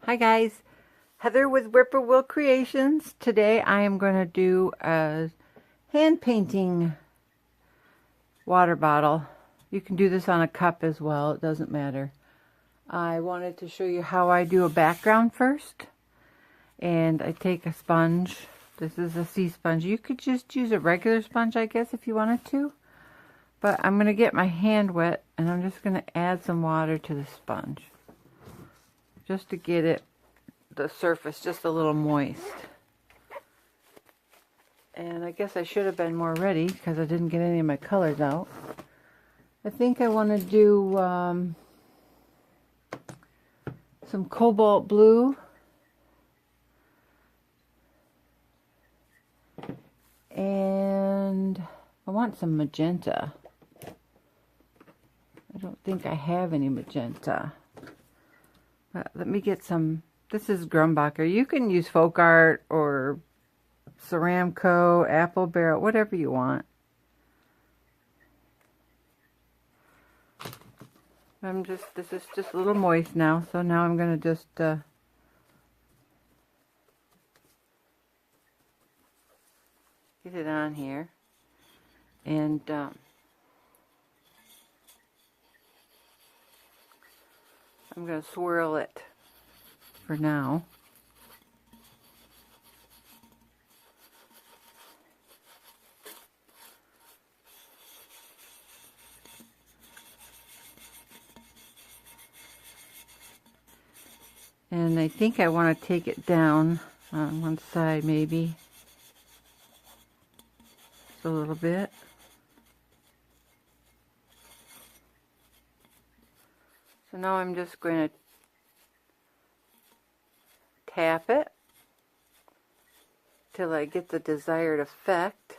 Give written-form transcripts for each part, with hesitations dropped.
Hi guys, Heather with Whippoorwill Creations. Today I am going to do a hand painting water bottle. You can do this on a cup as well, it doesn't matter. I wanted to show you how I do a background first. And I take a sponge. This is a sea sponge. You could just use a regular sponge, I guess, if you wanted to. But I'm going to get my hand wet and I'm just going to add some water to the sponge. Just to get the surface just a little moist. And I guess I should have been more ready because I didn't get any of my colors out. I think I want to do some cobalt blue. And I want some magenta. I don't think I have any magenta. Let me get some. This is Grumbacher. You can use folk art or Ceramco, apple barrel, whatever you want. This is just a little moist now, so now I'm going to just get it on here. And I'm going to swirl it for now. And I think I want to take it down on one side maybe. Just a little bit. So now I'm just going to tap it till I get the desired effect.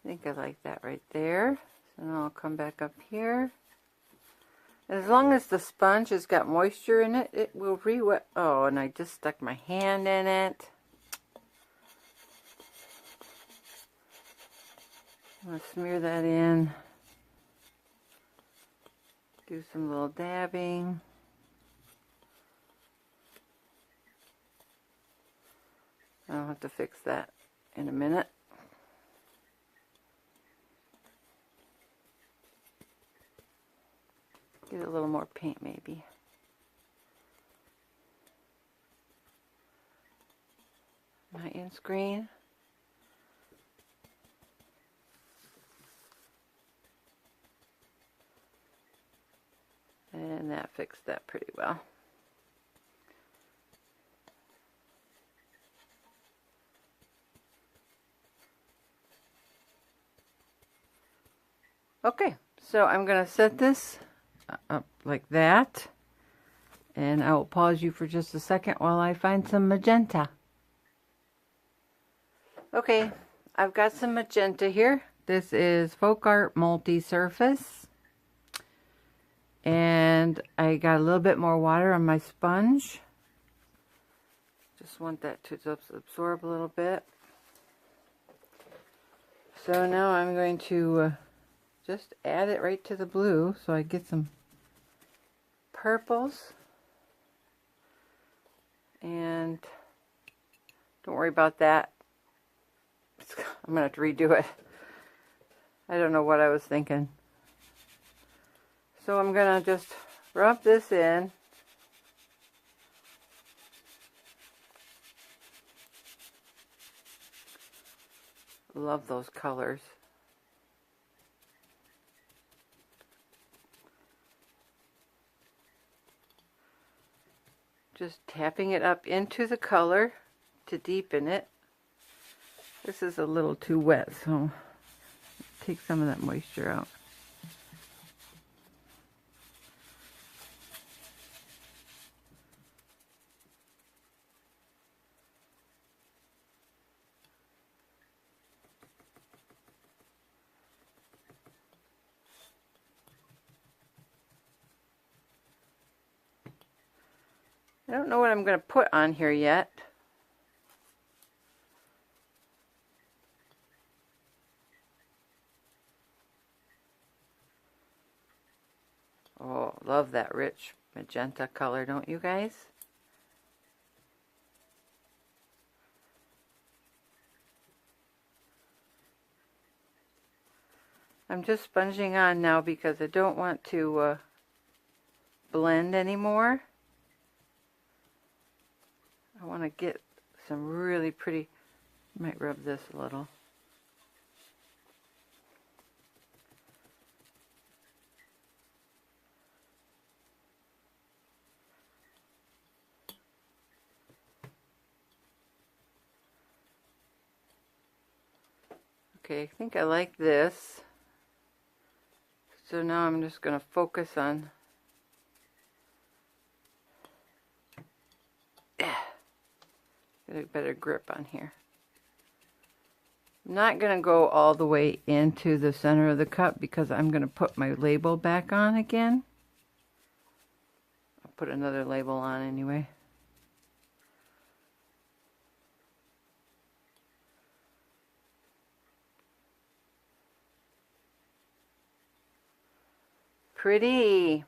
I think I like that right there. So now I'll come back up here. As long as the sponge has got moisture in it, it will re-wet. Oh, and I just stuck my hand in it. I'm going to smear that in. Do some little dabbing. I'll have to fix that in a minute. Get a little more paint maybe. My in screen. And that fixed that pretty well. Okay, so I'm going to set this up like that, and I will pause you for just a second while I find some magenta. Okay, I've got some magenta here. This is Folk Art Multi-Surface, and I got a little bit more water on my sponge. Just want that to absorb a little bit. So now I'm going to just add it right to the blue so I get some purples. And don't worry about that. I'm going to have to redo it. I don't know what I was thinking. So I'm going to just rub this in. Love those colors. Just tapping it up into the color to deepen it. This is a little too wet, so take some of that moisture out. I don't know what I'm going to put on here yet. Oh, love that rich magenta color, don't you guys? I'm just sponging on now because I don't want to blend anymore. I want to get some really pretty, I might rub this a little. Okay, I think I like this. So now I'm just going to focus on get a better grip on here. I'm not going to go all the way into the center of the cup because I'm going to put my label back on again. I'll put another label on anyway. Pretty.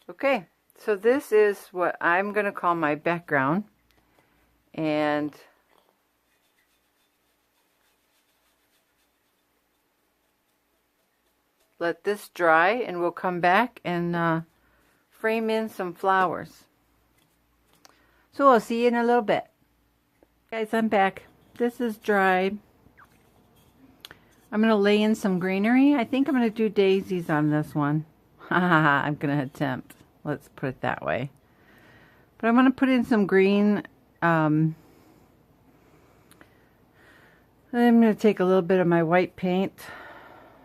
Okay, so this is what I'm going to call my background. And let this dry and we'll come back and frame in some flowers. So I'll see you in a little bit. Guys, I'm back. This is dried. I'm going to lay in some greenery. I think I'm going to do daisies on this one. I'm going to attempt. Let's put it that way. But I'm going to put in some green. I'm going to take a little bit of my white paint.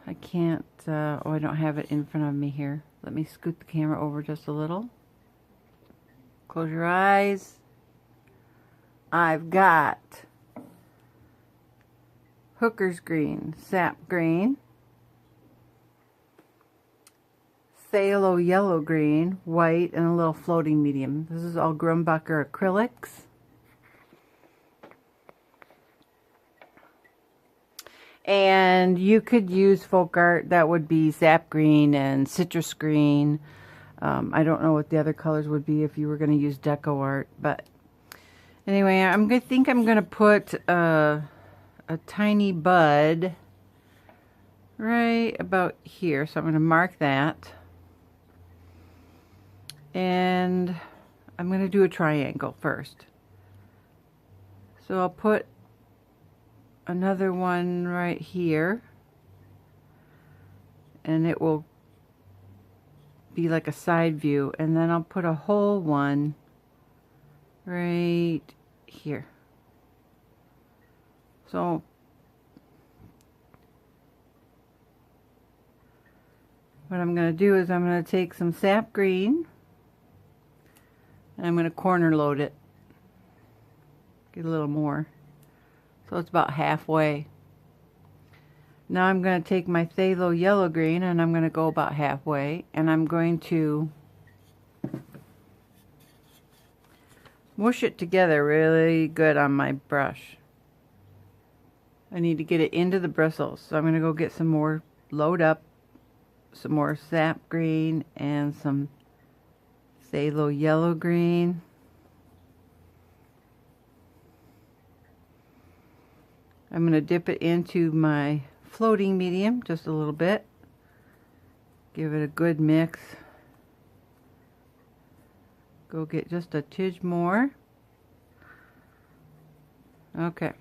I can't, oh, I don't have it in front of me here. Let me scoot the camera over just a little. Close your eyes. I've got Hooker's green, sap green, phthalo yellow green, white, and a little floating medium. This is all Grumbacher acrylics. And you could use folk art. That would be sap green and citrus green. I don't know what the other colors would be if you were going to use deco art. But anyway, I think I'm going to put a tiny bud right about here. So I'm going to mark that. And I'm going to do a triangle first. So I'll put another one right here, and it will be like a side view, and then I'll put a whole one right here. So what I'm going to do is I'm going to take some sap green and I'm going to corner load it, get a little more. So it's about halfway. Now I'm going to take my phthalo yellow green and I'm going to go about halfway, and I'm going to mush it together really good on my brush. I need to get it into the bristles, so I'm going to go get some more, load up some more sap green and some phthalo yellow green. I'm going to dip it into my floating medium just a little bit. Give it a good mix. Go get just a tidge more. Okay.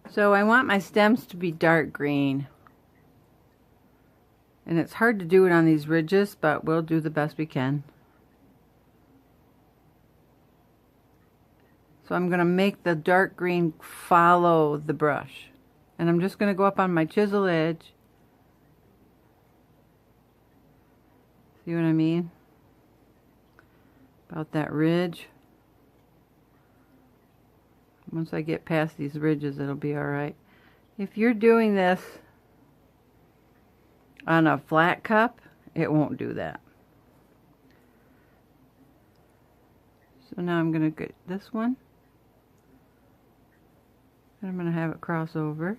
So I want my stems to be dark green. And it's hard to do it on these ridges, but we'll do the best we can. So I'm going to make the dark green follow the brush. And I'm just going to go up on my chisel edge. See what I mean? About that ridge. Once I get past these ridges, it'll be alright. If you're doing this on a flat cup it won't do that. So now I'm going to get this one. And I'm going to have it cross over.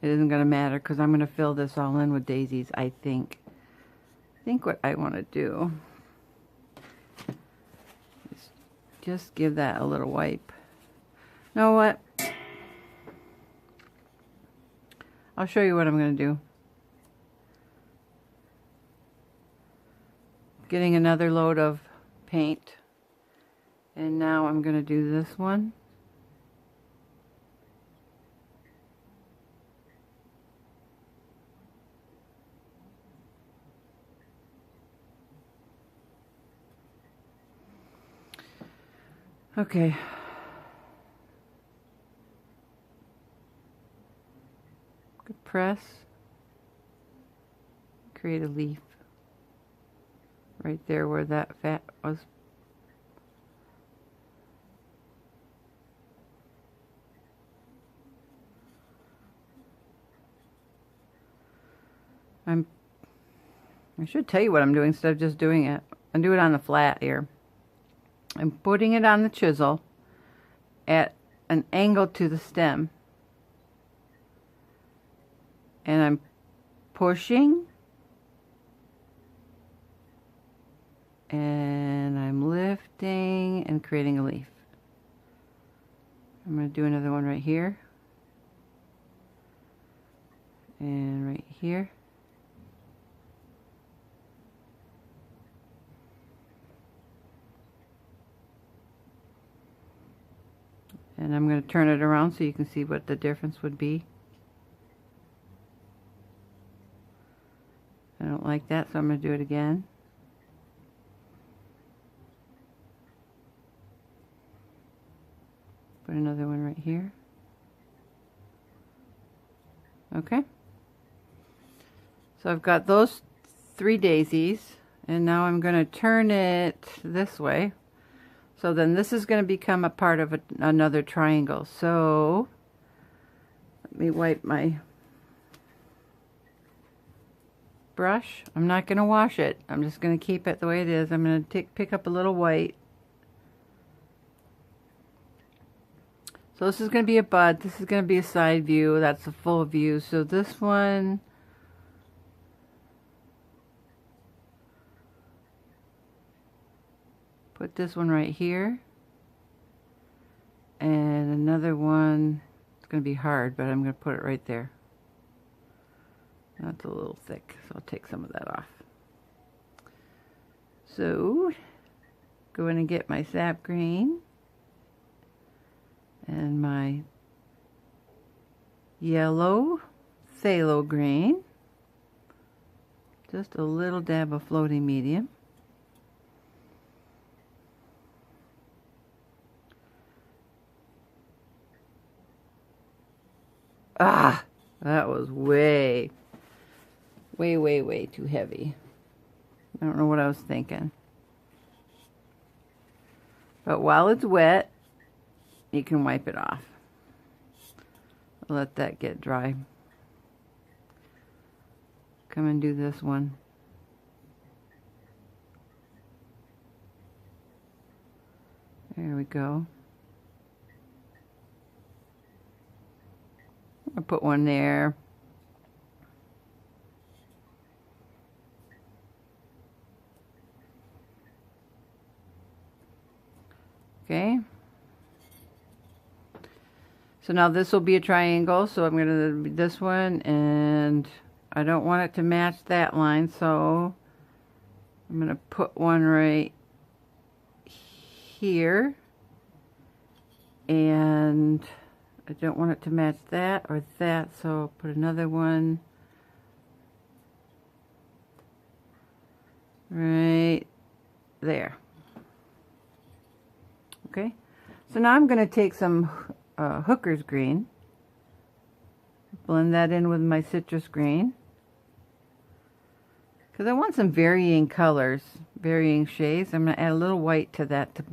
It isn't going to matter because I'm going to fill this all in with daisies, I think. I think what I want to do is just give that a little wipe. You know what? I'll show you what I'm going to do. Getting another load of paint. And now I'm going to do this one. Okay. Good press. Create a leaf. Right there where that fat was. I should tell you what I'm doing instead of just doing it. I'll do it on the flat here. I'm putting it on the chisel at an angle to the stem. And I'm pushing. And I'm lifting and creating a leaf. I'm going to do another one right here. And right here. And I'm going to turn it around so you can see what the difference would be. I don't like that, so I'm going to do it again. Put another one right here. Okay. So I've got those 3 daisies, and now I'm going to turn it this way. So then this is going to become a part of another triangle. So let me wipe my brush. I'm not going to wash it. I'm just going to keep it the way it is. I'm going to pick up a little white. So this is going to be a bud. This is going to be a side view. That's a full view. So this one, put this one right here. And another one, it's going to be hard, but I'm going to put it right there. That's a little thick, so I'll take some of that off. So, go in and get my sap green and my yellow phthalo green. Just a little dab of floating medium. Ah, that was way too heavy. I don't know what I was thinking. But while it's wet, you can wipe it off. Let that get dry. Come and do this one. There we go. I'll put one there. Okay. So now this will be a triangle, so I'm going to do this one, and I don't want it to match that line, so I'm going to put one right here, and I don't want it to match that or that, so I'll put another one right there. Okay, so now I'm going to take some Hooker's green, blend that in with my citrus green, because I want some varying colors, varying shades. I'm going to add a little white to that to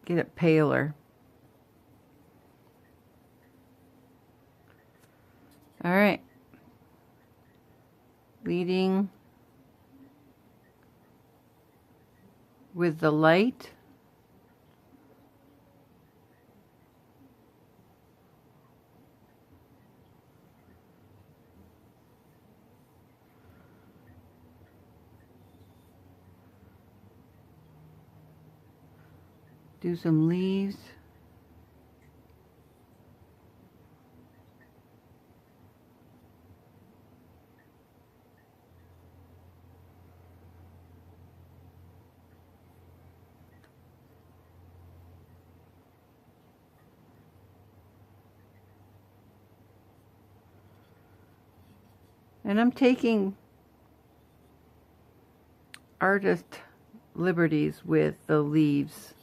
get it paler. All right, leading with the light. Do some leaves. And I'm taking artist liberties with the leaves.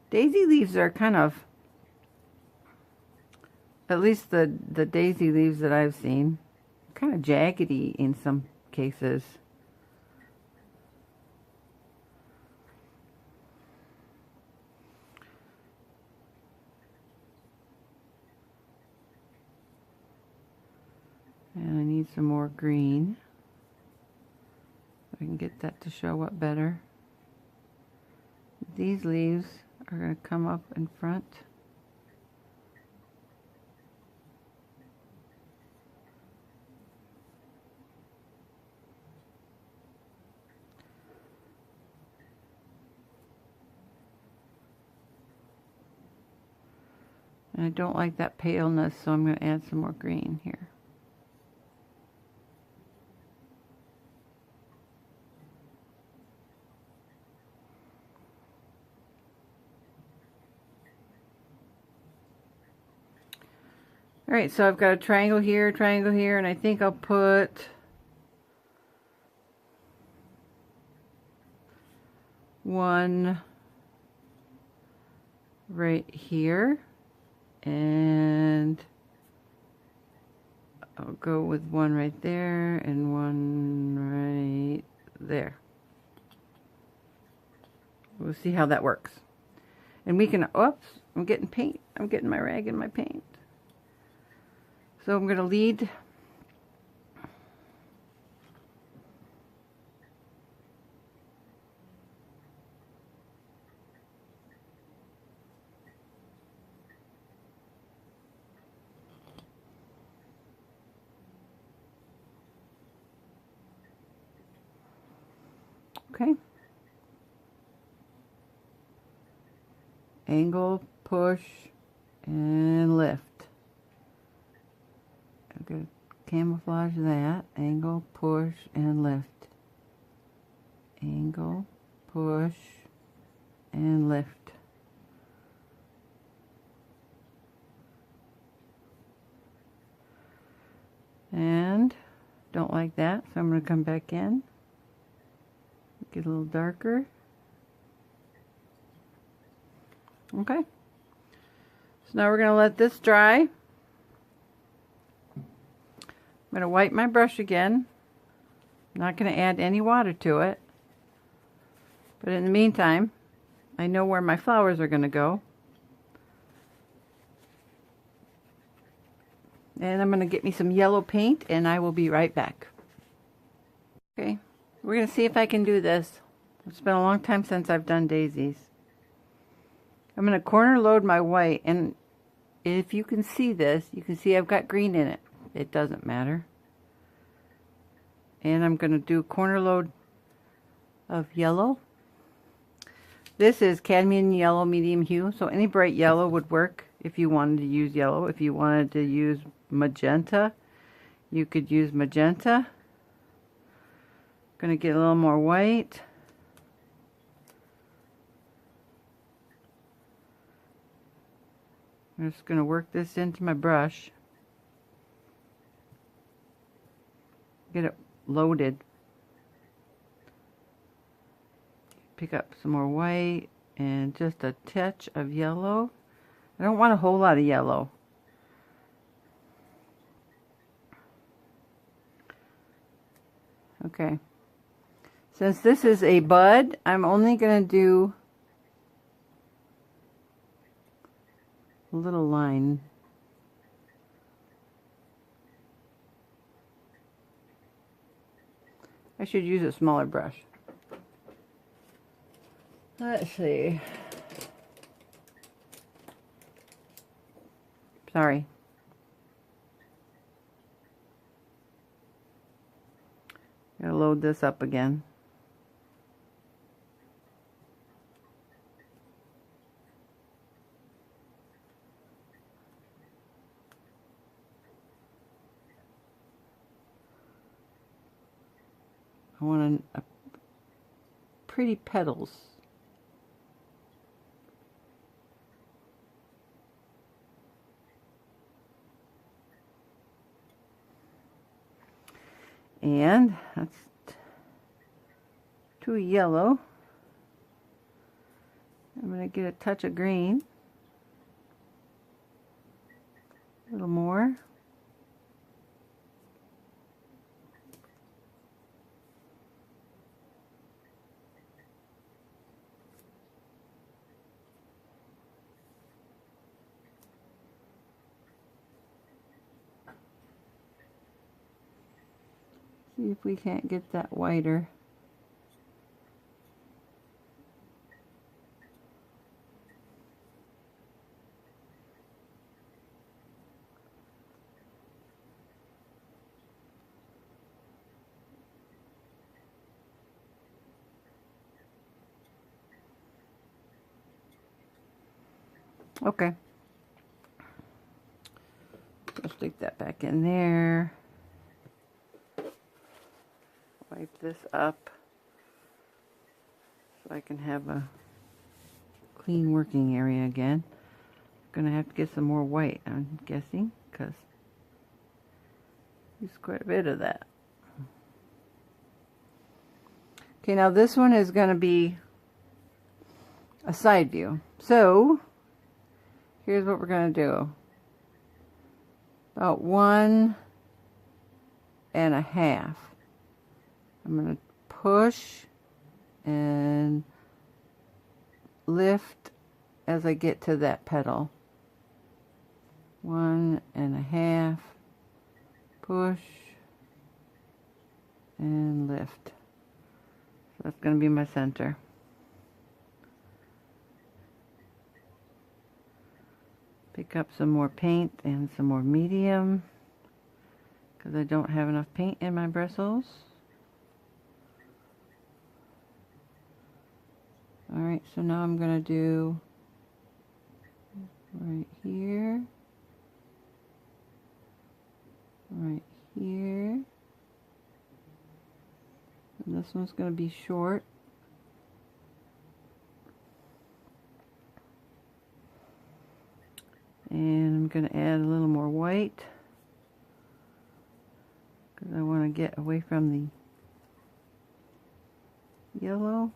Daisy leaves are kind of, at least the daisy leaves that I've seen, kind of jaggedy in some cases. And I need some more green. I can get that to show up better. These leaves are going to come up in front. And I don't like that paleness, so I'm going to add some more green here. Alright, so I've got a triangle here, and I think I'll put one right here, and I'll go with one right there and one right there. We'll see how that works. And we can, oops, I'm getting paint. I'm getting my rag in my paint. So I'm going to lead okay. Angle, push, and lift. I'm going to camouflage that. Angle, push, and lift. Angle, push, and lift. And don't like that, so I'm going to come back in. Get a little darker. Okay. So now we're going to let this dry. I'm going to wipe my brush again. I'm not going to add any water to it. But in the meantime, I know where my flowers are going to go. And I'm going to get me some yellow paint, and I will be right back. Okay, we're going to see if I can do this. It's been a long time since I've done daisies. I'm going to corner load my white, and if you can see this, you can see I've got green in it. It doesn't matter. And I'm going to do corner load of yellow. This is cadmium yellow medium hue, so any bright yellow would work if you wanted to use yellow. If you wanted to use magenta, you could use magenta. Going to get a little more white. I'm just going to work this into my brush. Get it loaded. Pick up some more white and just a touch of yellow. I don't want a whole lot of yellow. Okay. Since this is a bud, I'm only going to do a little line. I should use a smaller brush. Let's see. Sorry. Gotta load this up again. I want a pretty petals. And that's too yellow. I'm going to get a touch of green. A little more. See if we can't get that whiter. Okay. I'll stick that back in there. Wipe this up so I can have a clean working area again. I'm gonna have to get some more white, I'm guessing, because there's quite a bit of that. Okay, now this one is gonna be a side view. So here's what we're gonna do. About 1.5. I'm going to push and lift as I get to that petal. 1.5, push and lift. So that's going to be my center. Pick up some more paint and some more medium because I don't have enough paint in my bristles. Alright, so now I'm going to do right here, right here, and this one's going to be short. And I'm going to add a little more white because I want to get away from the yellow.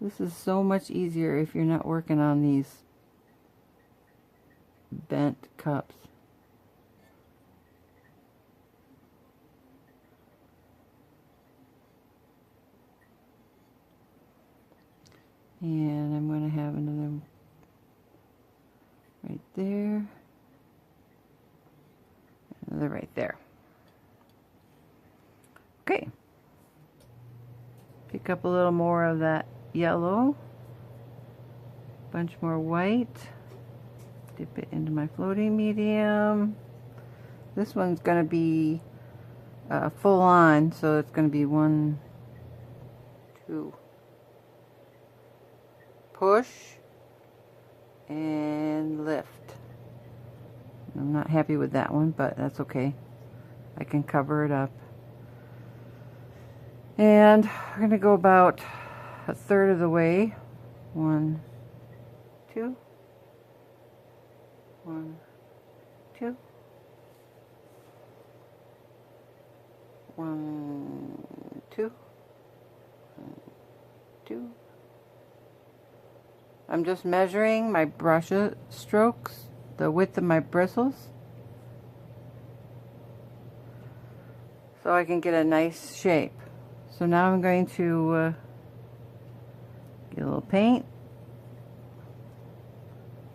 This is so much easier if you're not working on these bent cups. And I'm going to have another right there, another right there. Okay. Pick up a little more of that yellow, bunch more white, dip it into my floating medium. This one's going to be full on, so it's going to be 1, 2, push and lift. I'm not happy with that one, but that's okay. I can cover it up. And we're going to go about 1/3 of the way. 1, 2, 1, 2, 1, 2, 1, 2. I'm just measuring my brush strokes, the width of my bristles, so I can get a nice shape. So now I'm going to get a little paint,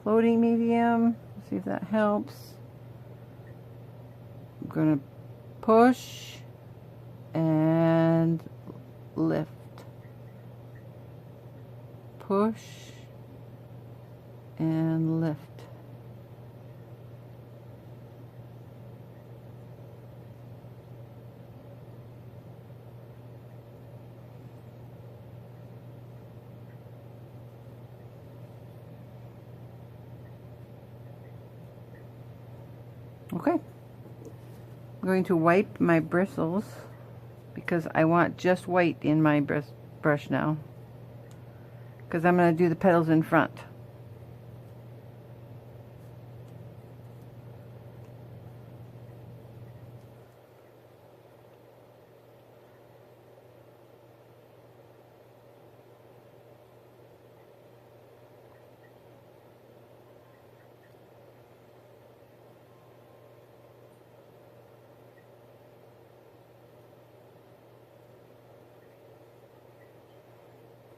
floating medium, see if that helps. I'm going to Push and lift. Push and lift. Okay. I'm going to wipe my bristles because I want just white in my brush now, because I'm going to do the petals in front.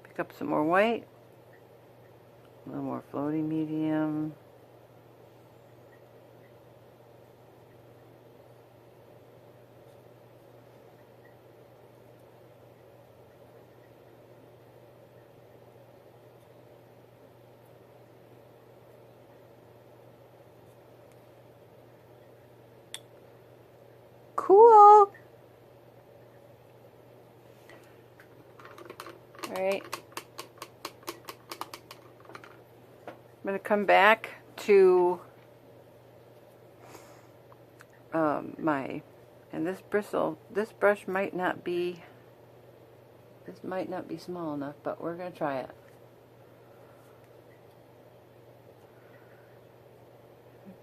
Pick up some more white, a little more floating medium. Cool. All right. I'm going to come back to and this brush might not be, this might not be small enough, but we're going to try it.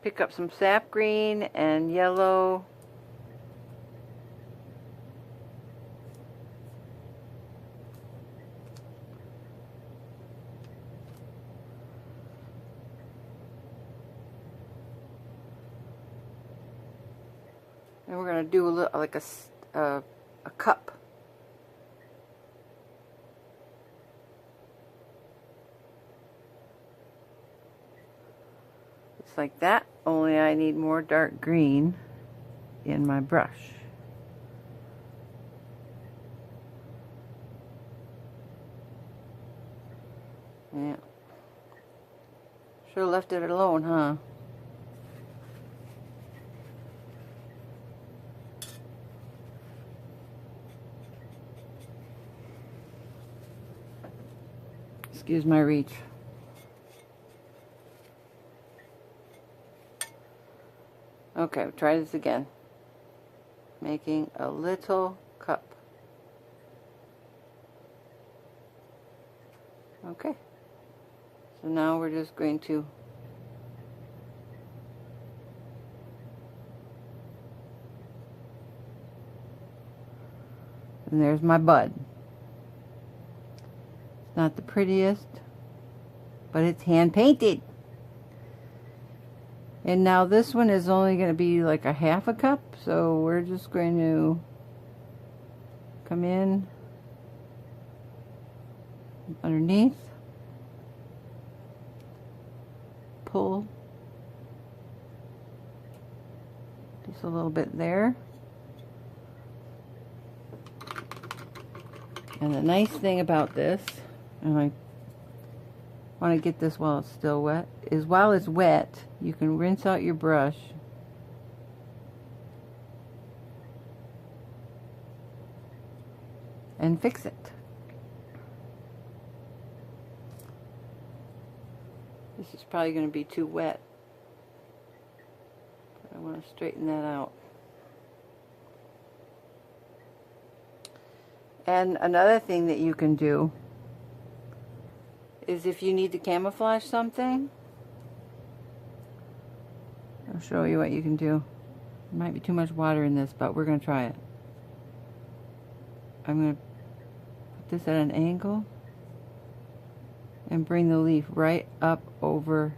Pick up some sap green and yellow. And we're going to do a little, like a cup. It's like that, only I need more dark green in my brush. Yeah. Should have left it alone, huh? Excuse my reach. Okay, try this again. Making a little cup. Okay. So now we're just going to and there's my bud. Not the prettiest, but it's hand painted. And now this one is only going to be like a half a cup, so we're just going to come in underneath, pull just a little bit there. And the nice thing about this, and I want to get this while it's still wet, is while it's wet, you can rinse out your brush and fix it. This is probably going to be too wet, but I want to straighten that out. And another thing that you can do is if you need to camouflage something, I'll show you what you can do. There might be too much water in this, but we're going to try it. I'm going to put this at an angle and bring the leaf right up over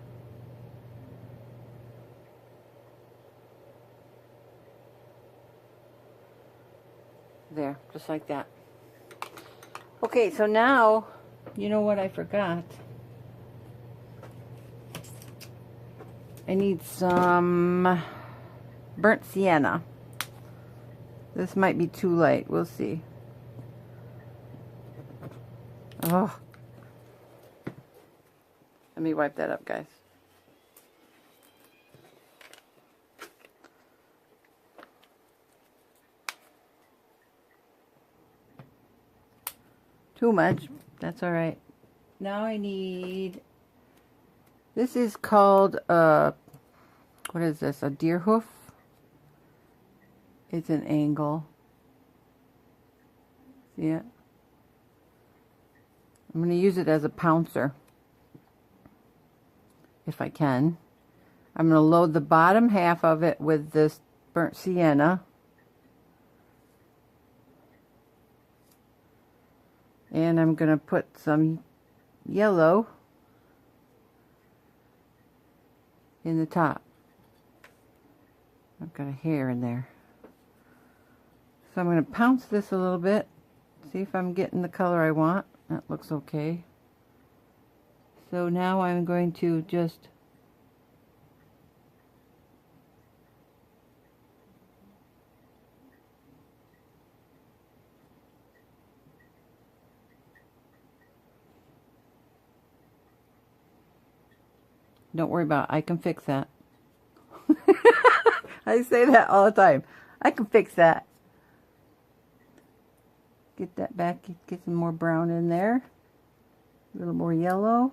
there, just like that. Okay, so now, you know what I forgot? I need some burnt sienna. This might be too light. We'll see. Oh. Let me wipe that up, guys. Too much. That's all right. Now I need... This is called, what is this? A deer hoof? It's an angle. See it? I'm going to use it as a pouncer. If I can. I'm going to load the bottom half of it with this burnt sienna. And I'm going to put some yellow in the top. I've got a hair in there. So I'm going to pounce this a little bit. See if I'm getting the color I want. That looks okay. So now I'm going to just don't worry about it. I can fix that. I say that all the time. I can fix that. Get that back, get some more brown in there. A little more yellow.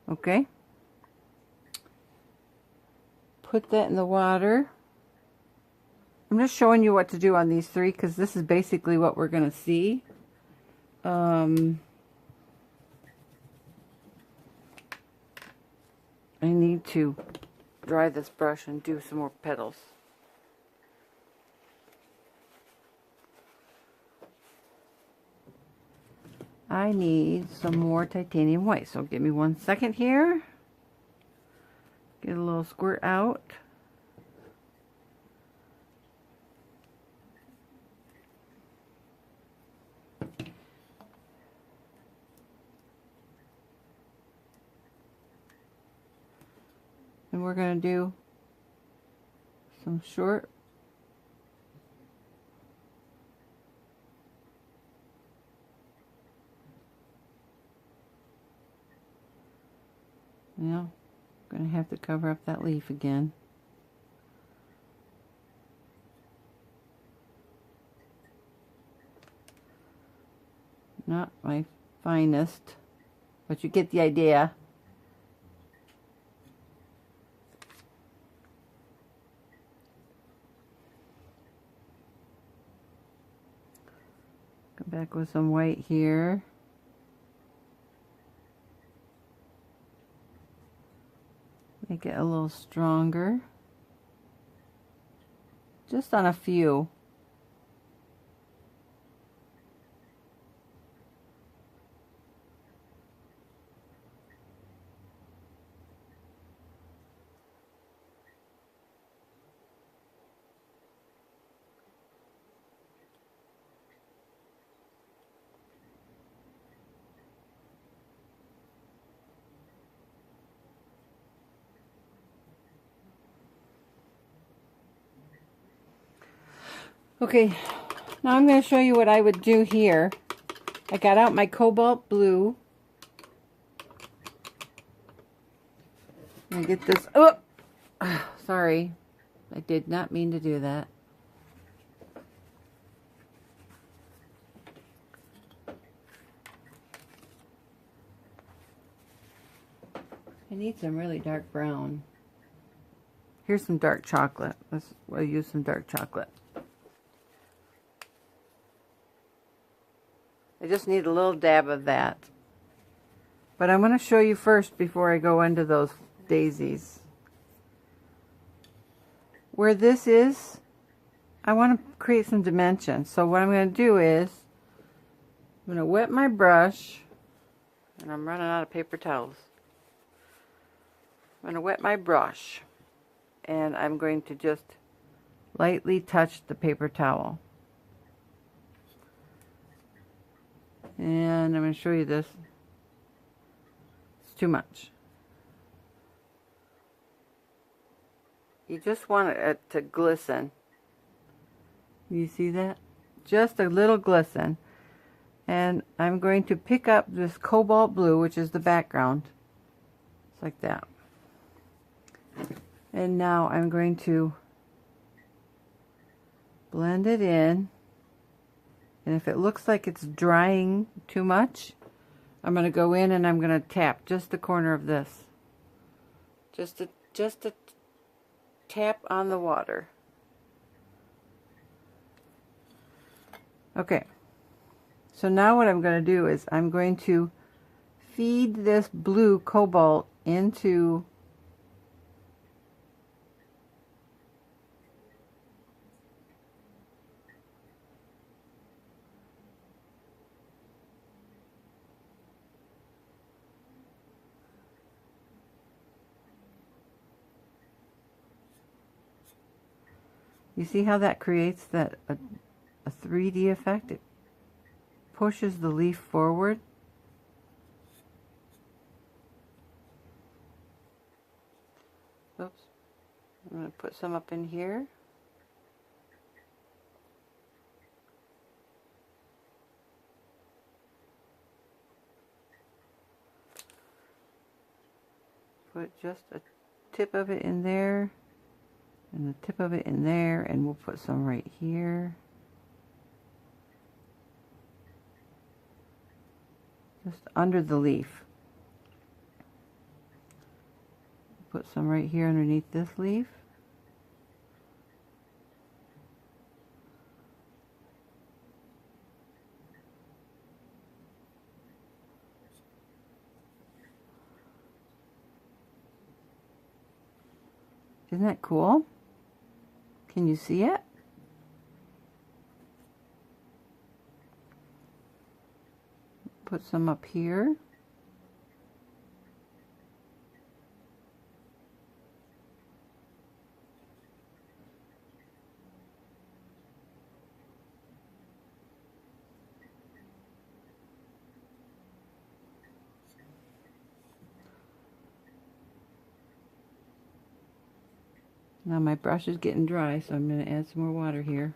Okay. Put that in the water. I'm just showing you what to do on these three because this is basically what we're going to see. I need to dry this brush and do some more petals. I need some more titanium white, so give me 1 second here. Get a little squirt out. And we're going to do some short now I'm going to have to cover up that leaf again. Not my finest, but you get the idea. Come back with some white here. Make it a little stronger. Just on a few. Okay, now I'm going to show you what I would do here. I got out my cobalt blue. I'm going to get this. Oh, sorry. I did not mean to do that. I need some really dark brown. Here's some dark chocolate. We'll use some dark chocolate. I just need a little dab of that. But I'm going to show you first before I go into those daisies. Where this is, I want to create some dimension. So what I'm going to do is, I'm going to wet my brush, and I'm running out of paper towels. I'm going to wet my brush, and I'm going to just lightly touch the paper towel. And I'm going to show you this. It's too much. You just want it to glisten. You see that? Just a little glisten. And I'm going to pick up this cobalt blue, which is the background. It's like that. And now I'm going to blend it in. And if it looks like it's drying too much, I'm going to go in and I'm going to tap just the corner of this. Just a tap on the water. Okay. So now what I'm going to do is I'm going to feed this blue cobalt into you see how that creates that a 3D effect? It pushes the leaf forward. Oops. I'm going to put some up in here. Put just a tip of it in there, and the tip of it in there, and we'll put some right here. Just under the leaf. Put some right here underneath this leaf. Isn't that cool? Can you see it? Put some up here. Now my brush is getting dry, so I'm going to add some more water here.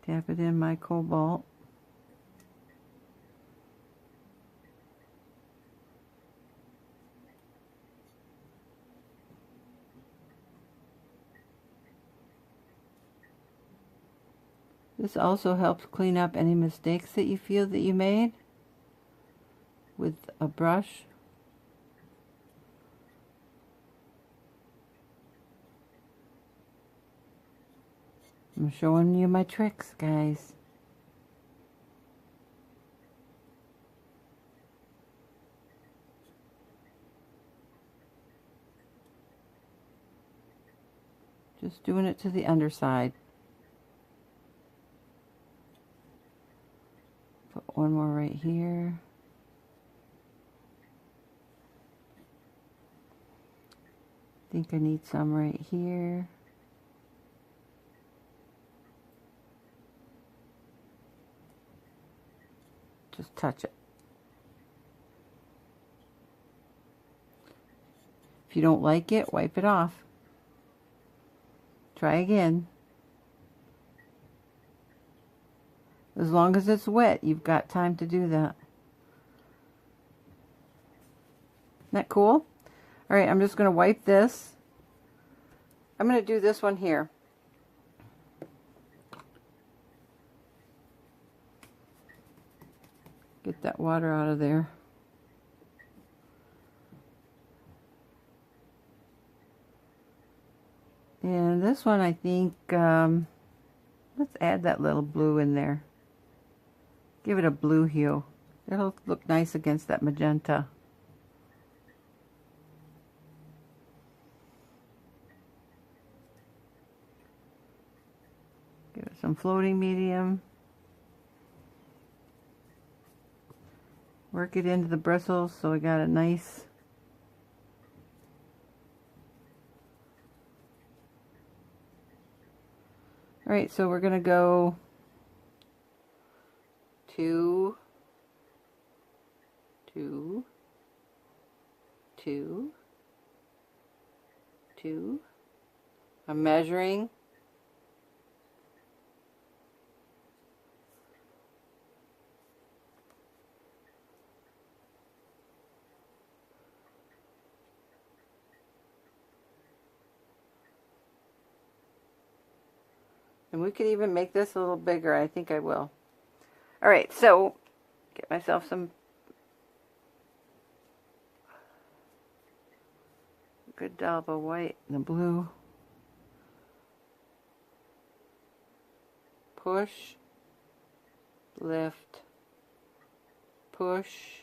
Tap it in my cobalt. This also helps clean up any mistakes that you feel that you made with a brush. I'm showing you my tricks, guys. Just doing it to the underside. Put one more right here. Think I need some right here. Just touch it. If you don't like it, wipe it off. Try again. As long as it's wet, you've got time to do that. Isn't that cool? Alright, I'm just going to wipe this. I'm going to do this one here. Get that water out of there. And this one, I think, let's add that little blue in there. Give it a blue hue. It'll look nice against that magenta. Give it some floating medium. Work it into the bristles so we got a nice Alright, so we're going to go 2, 2, 2, 2. I'm measuring. And we could even make this a little bigger. I think I will. Alright, so get myself some good dollop of white and the blue. Push, lift, push,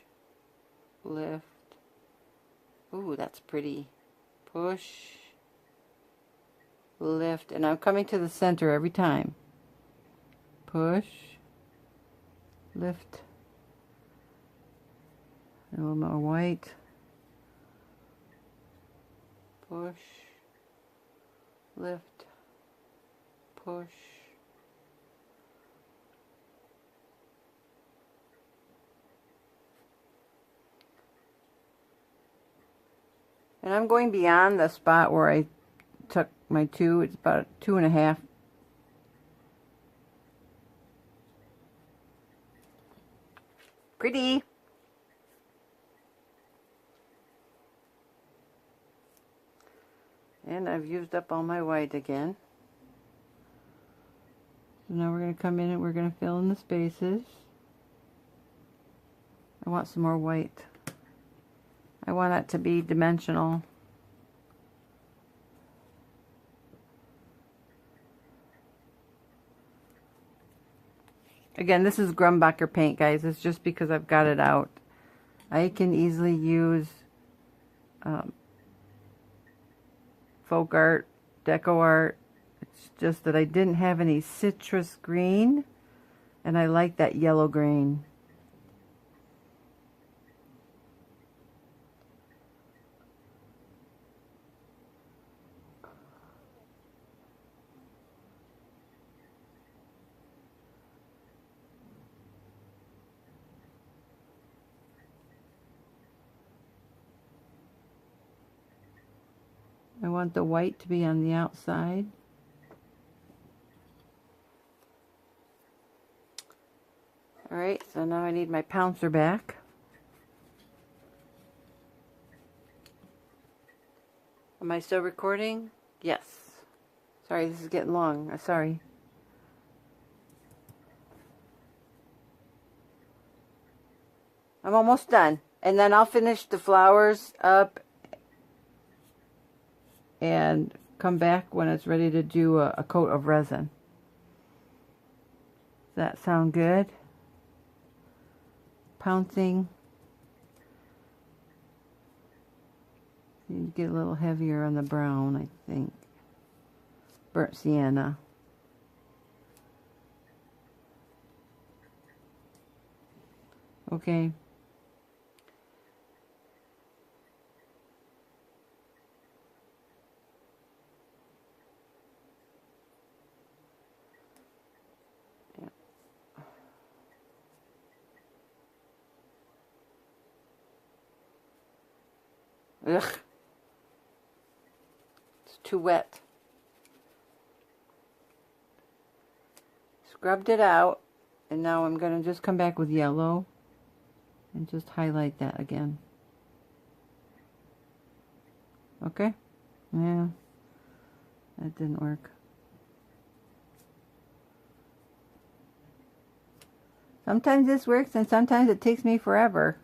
lift. Ooh, that's pretty. Push, lift, and I'm coming to the center every time. Push, lift, a little more white. Push, lift, push. And I'm going beyond the spot where I took my 2. It's about 2.5. Pretty. And I've used up all my white again. So now we're going to come in and we're going to fill in the spaces. I want some more white. I want it to be dimensional. Again, this is Grumbacher paint, guys. It's just because I've got it out. I can easily use folk art, deco art. It's just that I didn't have any citrus green, and I like that yellow green. I want the white to be on the outside. Alright, so now I need my pouncer back. Am I still recording? Yes. Sorry, this is getting long. Sorry. I'm almost done. And then I'll finish the flowers up and come back when it's ready to do a coat of resin. Does that sound good? Pouncing. You get a little heavier on the brown, I think. Burnt sienna. Okay. Ugh. It's too wet. Scrubbed it out, and now I'm going to just come back with yellow and just highlight that again. Okay? Yeah, that didn't work. Sometimes this works and sometimes it takes me forever.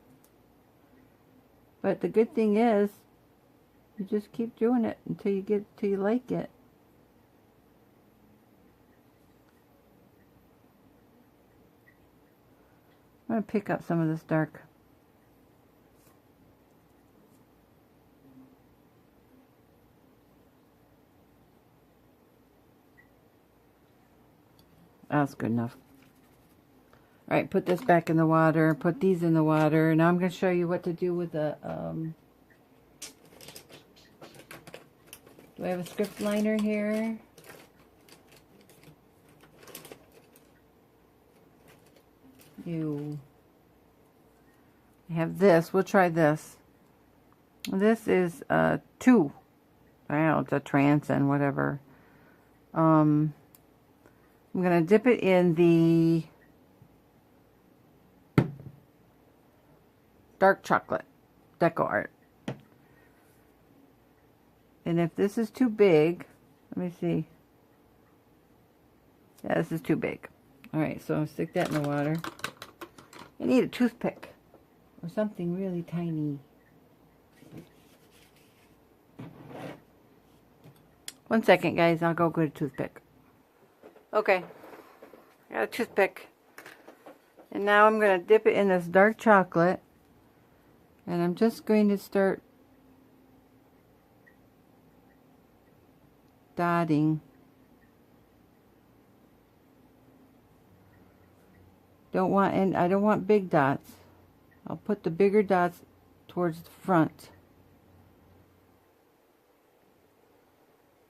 But the good thing is, you just keep doing it until you like it. I'm going to pick up some of this dark. That's good enough. Alright, put this back in the water, put these in the water. Now I'm going to show you what to do with the, do I have a script liner here? You have this. We'll try this. This is 2. I don't know, it's a trance and whatever. I'm going to dip it in the dark chocolate deco art. And if this is too big, let me see. Yeah, this is too big. Alright, so I'll stick that in the water. I need a toothpick or something really tiny. One second, guys. I'll go get a toothpick. Okay. I got a toothpick. And now I'm going to dip it in this dark chocolate. And I'm just going to start dotting. I don't want big dots. I'll put the bigger dots towards the front.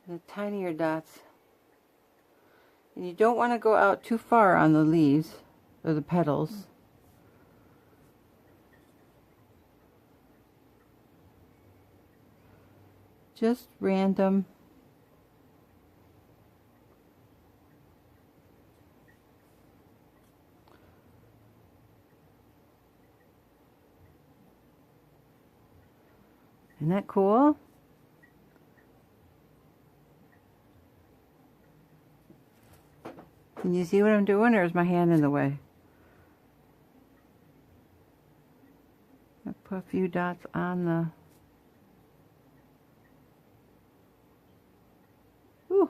The tinier dots. And you don't want to go out too far on the leaves or the petals. Just random. Isn't that cool? Can you see what I'm doing, or is my hand in the way? I put a few dots on the... Ooh.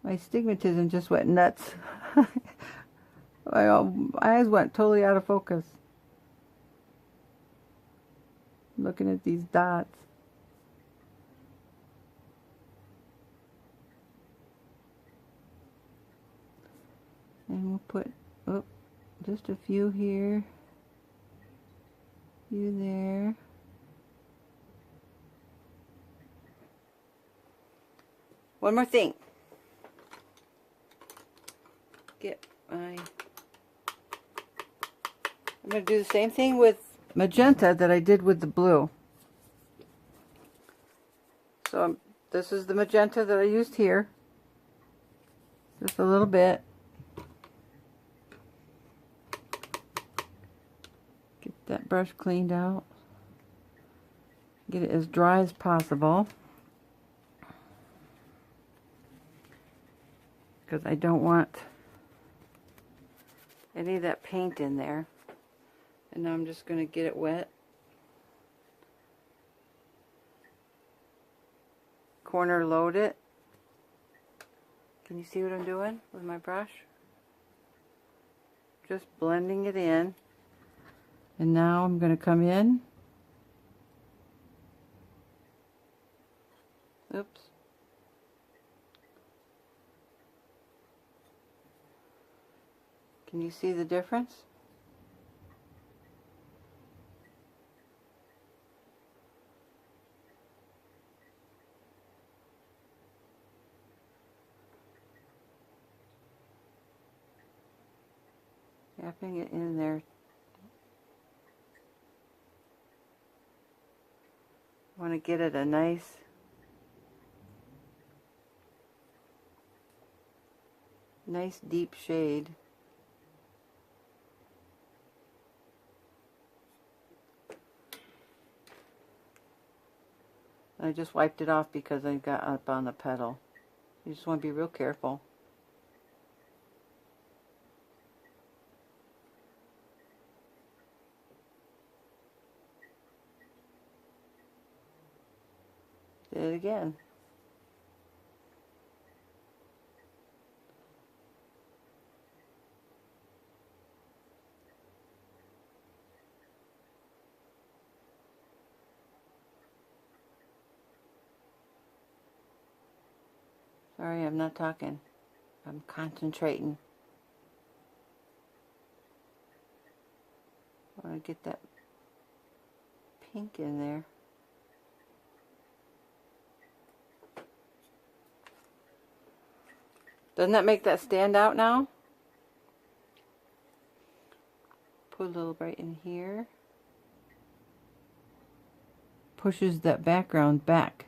My stigmatism just went nuts. My eyes went totally out of focus. Looking at these dots. And we'll put just a few here, few there. One more thing. I'm going to do the same thing with magenta that I did with the blue. So this is the magenta that I used here. Just a little bit. Get that brush cleaned out. Get it as dry as possible. Because I don't want any of that paint in there. And now I'm just going to get it wet. Corner load it. Can you see what I'm doing with my brush? Just blending it in. And now I'm going to come in. Oops. Can you see the difference? Tapping it in there. I want to get it a nice deep shade. I just wiped it off because I got up on the petal. You just want to be real careful. Did it again. Sorry, I'm not talking. I'm concentrating. I want to get that pink in there. Doesn't that make that stand out now? Put a little right in here. Pushes that background back.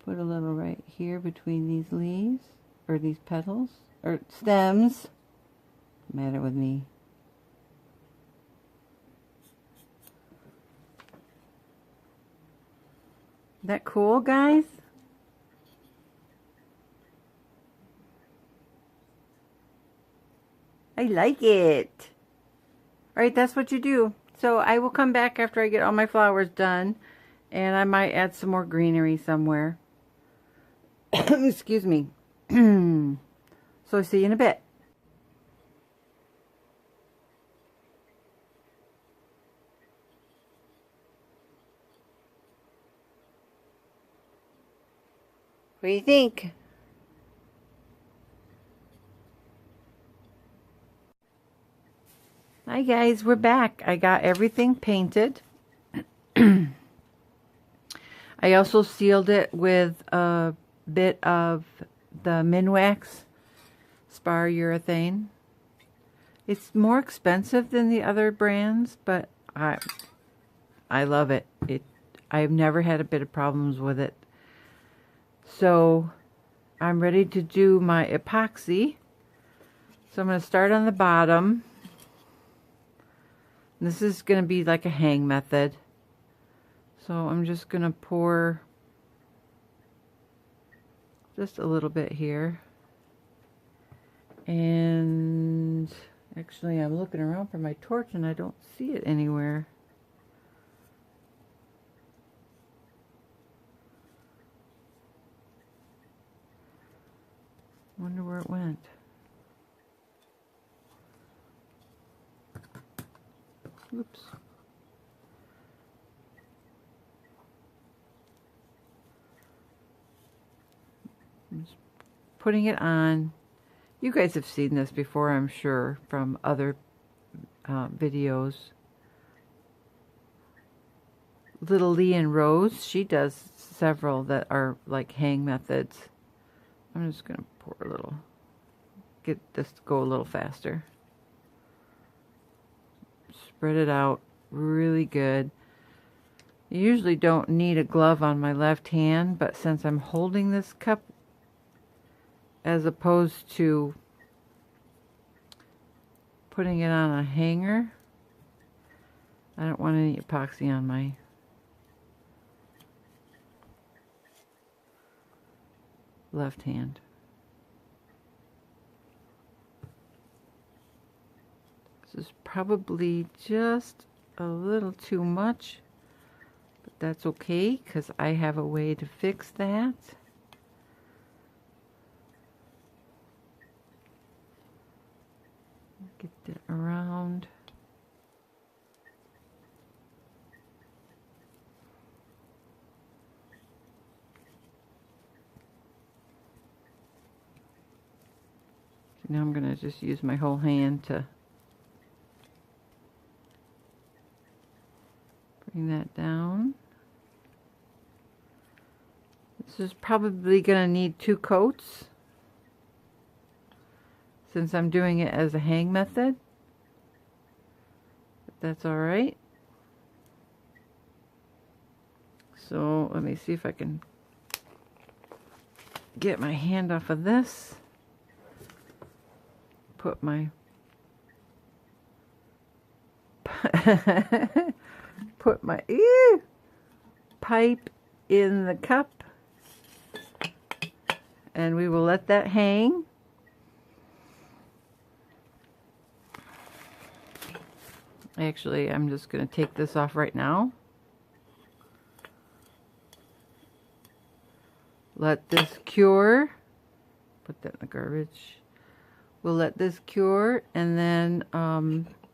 Put a little right here between these leaves, or these petals, or stems. What's the matter with me? Isn't that cool, guys? I like it. Alright, that's what you do. So I will come back after I get all my flowers done, and I might add some more greenery somewhere. Excuse me. So see you in a bit. What do you think? Hi guys, we're back. I got everything painted. I also sealed it with a bit of the Minwax spar urethane. It's more expensive than the other brands, but I love it. I've never had a bit of problems with it. So I'm ready to do my epoxy. So I'm going to start on the bottom. This is going to be like a hang method. So I'm just going to pour just a little bit here. And actually I'm looking around for my torch and I don't see it anywhere. Wonder where it went. Oops. I'm just putting it on. You guys have seen this before, I'm sure, from other videos. Little Lee and Rose, she does several that are like hang methods. I'm just going to pour a little, get this to go a little faster. Spread it out really good. I usually don't need a glove on my left hand, but since I'm holding this cup as opposed to putting it on a hanger, I don't want any epoxy on my left hand. This is probably just a little too much, but that's okay because I have a way to fix that. Get that around. Now I'm going to just use my whole hand to bring that down. This is probably going to need 2 coats since I'm doing it as a hang method. But that's alright. So let me see if I can get my hand off of this. Put my pipe in the cup, and we will let that hang. Actually, I'm just going to take this off right now. Let this cure. Put that in the garbage. We'll let this cure, and then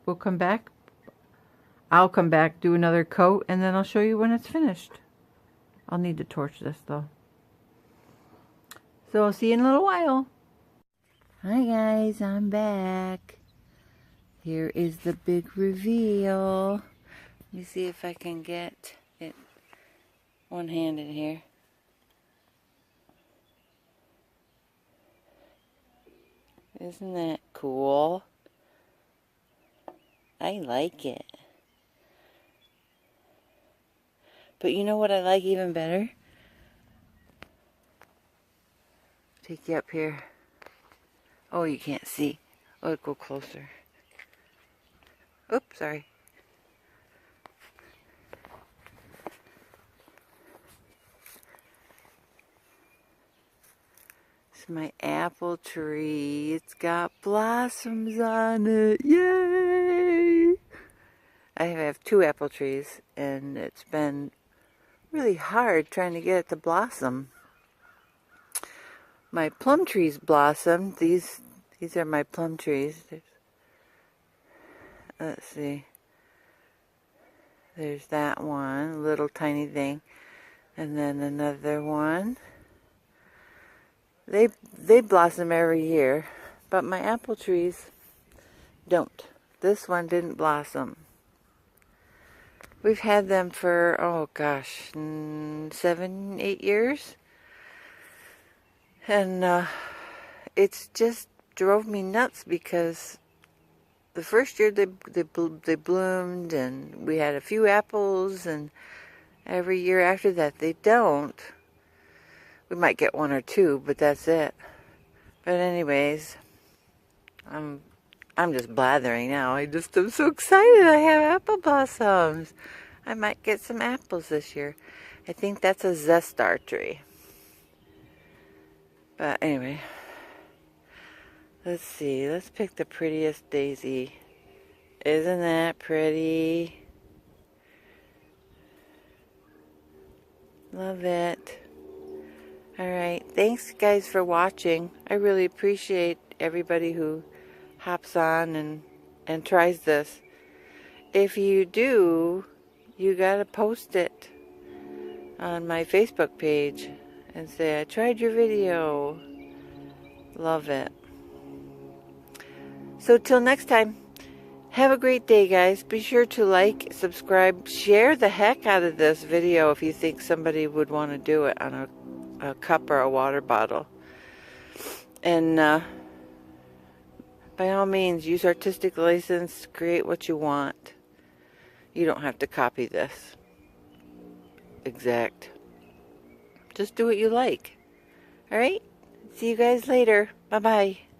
we'll come back. I'll come back, do another coat, and then I'll show you when it's finished. I'll need to torch this though. So I'll see you in a little while. Hi guys, I'm back. Here is the big reveal. Let me see if I can get it one-handed here. Isn't that cool? I like it. But you know what I like even better? Take you up here. Oh, you can't see. Oh, go closer. Oops, sorry. It's my apple tree. It's got blossoms on it. Yay! I have 2 apple trees, and it's been really hard trying to get it to blossom. My plum trees blossomed. These are my plum trees. Let's see. There's that one, little tiny thing. And then another one. They blossom every year, but my apple trees don't. This one didn't blossom. We've had them for, oh gosh, 7, 8 years. And it's just drove me nuts because the first year they bloomed and we had a few apples, and every year after that they don't. We might get 1 or 2, but that's it. But anyways, I'm just blathering now. I'm so excited I have apple blossoms. I might get some apples this year. I think that's a zestar tree. But anyway, let's see. Let's pick the prettiest daisy. Isn't that pretty? Love it. Alright, thanks guys for watching. I really appreciate everybody who hops on and tries this. If you do, you gotta post it on my Facebook page and say, I tried your video. Love it. So till next time, have a great day, guys. Be sure to like, subscribe, share the heck out of this video if you think somebody would want to do it on a cup or a water bottle. And by all means, use artistic license, create what you want. You don't have to copy this exact. Just do what you like. Alright? See you guys later. Bye-bye.